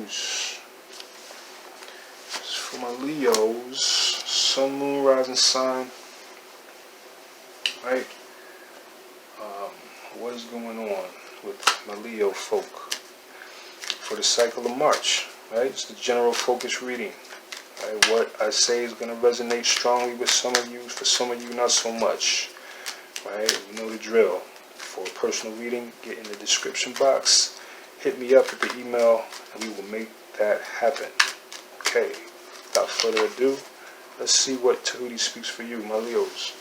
news. It's for my Leos, Sun, Moon, Rising sign. Right? What is going on with my Leo folk for the cycle of March? Right? It's the general focus reading. Right? What I say is going to resonate strongly with some of you. For some of you, not so much. Right? You know the drill. For a personal reading, get in the description box. Hit me up with the email, and we will make that happen. Okay. Without further ado, let's see what Tehuti speaks for you, my Leos.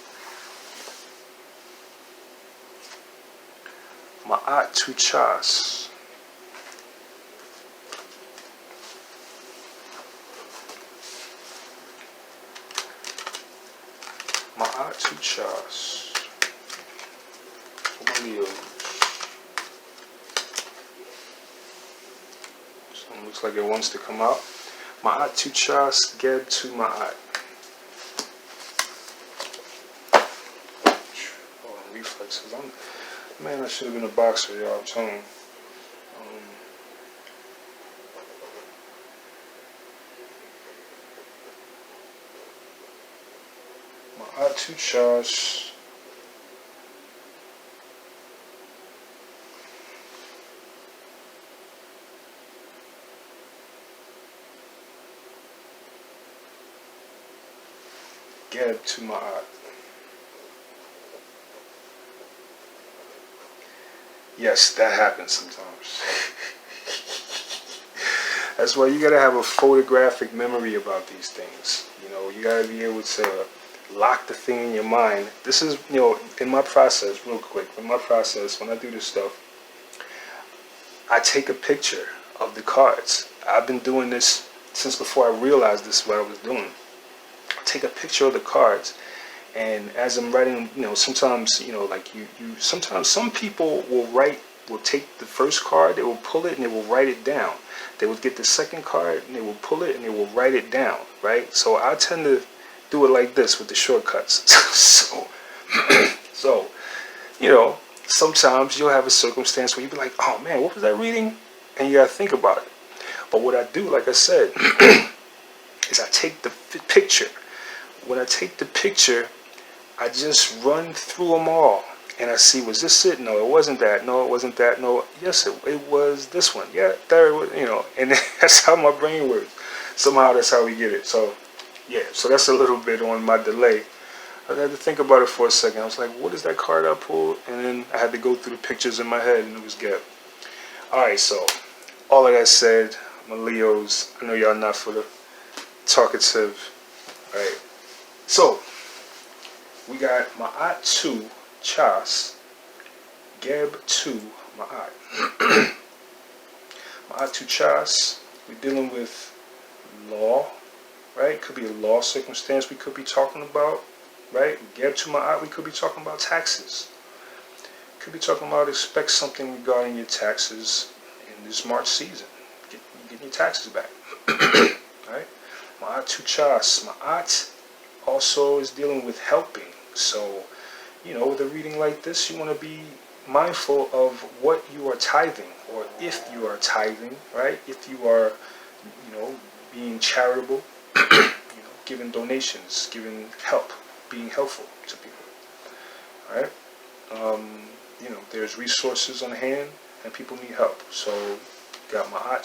Ma'at tu chas. Ma'at tu chas. For my Leos. Something looks like it wants to come out. Ma'at tu chas, geb tu ma'at. Oh, reflexes. Man, I should have been a boxer, y'all. I'm telling you. Ma'at tu chas. Geb tu ma'at. Yes, that happens sometimes. That's why you gotta have a photographic memory about these things. You know, you gotta be able to lock the thing in your mind. This is, you know, in my process, real quick, in my process, when I do this stuff, I take a picture of the cards. I've been doing this since before I realized this is what I was doing. I take a picture of the cards. And as I'm writing, you know, sometimes, you know, like sometimes some people will take the first card, they will pull it and they will write it down. They will get the second card and they will pull it and they will write it down, right? So I tend to do it like this with the shortcuts. so, you know, sometimes you'll have a circumstance where you'll be like, oh man, what was that reading? And you gotta think about it. But what I do, like I said, is I take the picture. When I take the picture, I just run through them all, and I see, was this it? No, it wasn't that. No, it wasn't that. No, yes, it was this one. Yeah, there, you know, and that's how my brain works. Somehow that's how we get it. So, yeah, so that's a little bit on my delay. I had to think about it for a second. I was like, what is that card I pulled? And then I had to go through the pictures in my head, and it was good. All right, so all of that said, my Leos, I know y'all not for the talkative. All right, so we got Ma'at tu chas, geb tu ma'at. Ma'at tu chas, we're dealing with law, right? Could be a law circumstance we could be talking about, right? Geb tu ma'at, we could be talking about taxes. Could be talking about expect something regarding your taxes in this March season. Getting your taxes back, right? Ma'at tu chas, ma'at also is dealing with helping. So, you know, with a reading like this, you want to be mindful of what you are tithing, or if you are tithing, right? If you are, you know, being charitable, you know, giving donations, giving help, being helpful to people, right? You know, there's resources on hand, and people need help. So, got Ma'at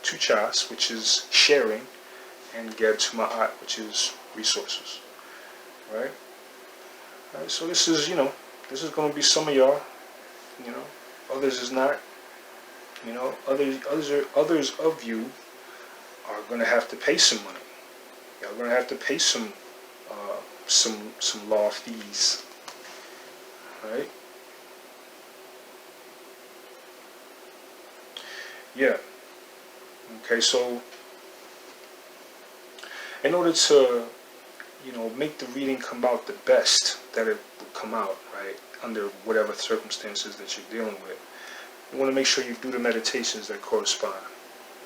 tu chas, which is sharing, and Geb tu ma'at, which is resources, right? Alright, so this is, you know, this is going to be some of y'all, you know, others is not, you know, others of you are going to have to pay some money. Y'all going to have to pay some law fees, right? Yeah. Okay, so in order to, you know, make the reading come out the best that it will come out, right, under whatever circumstances that you're dealing with, you want to make sure you do the meditations that correspond,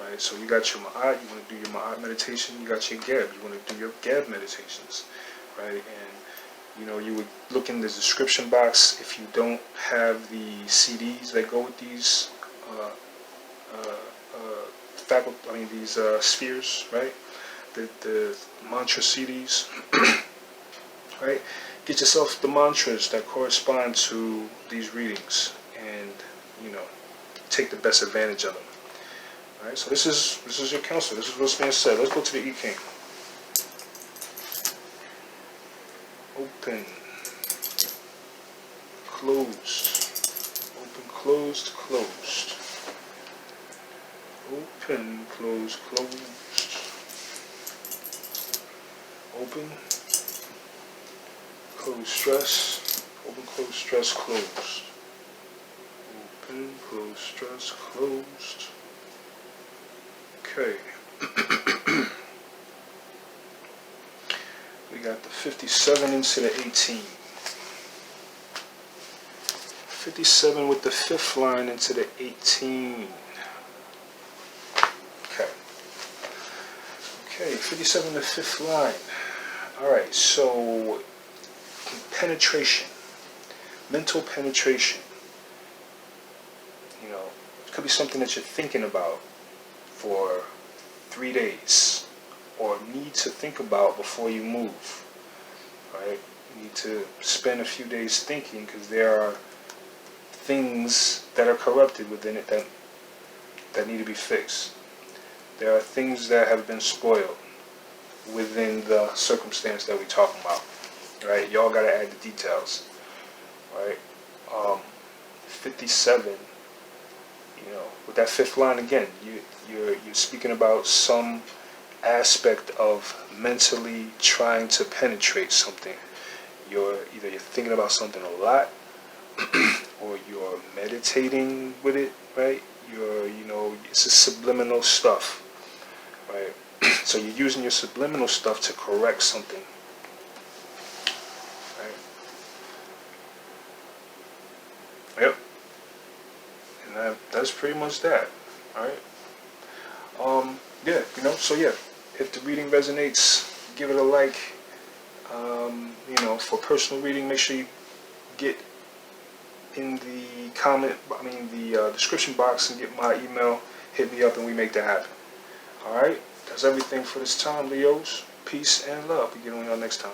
right? So you got your Ma'at, you want to do your Ma'at meditation, you got your Geb, you want to do your Geb meditations, right? And, you know, you would look in the description box if you don't have the CDs that go with these these spheres, right? The mantra CDs, right? Get yourself the mantras that correspond to these readings, and take the best advantage of them. All right. So this is your counsel. This is what's being said. Let's go to the I Ching. Open, closed, open, closed, closed. Open, closed, closed. Open, close, stress. Open, close, stress, closed. Open, close, stress, closed. Okay. We got the 57 into the 18. 57 with the 5th line into the 18. Okay. Okay, 57 the 5th line. Alright, so penetration. Mental penetration. It could be something that you're thinking about for 3 days, or need to think about before you move, right? You need to spend a few days thinking, because there are things that are corrupted within it that need to be fixed. There are things that have been spoiled within the circumstance that we're talking about, right? Y'all gotta add the details, right? 57, with that 5th line again, you're speaking about some aspect of mentally trying to penetrate something. You're thinking about something a lot, or you're meditating with it, right? It's a subliminal stuff, right? So you're using your subliminal stuff to correct something, right? Yep. And that's pretty much that, all right? So if the reading resonates, give it a like. For personal reading, make sure you get in the description box and get my email. Hit me up and we make that happen. All right, that's everything for this time, Leos. Peace and love. We get on y'all next time.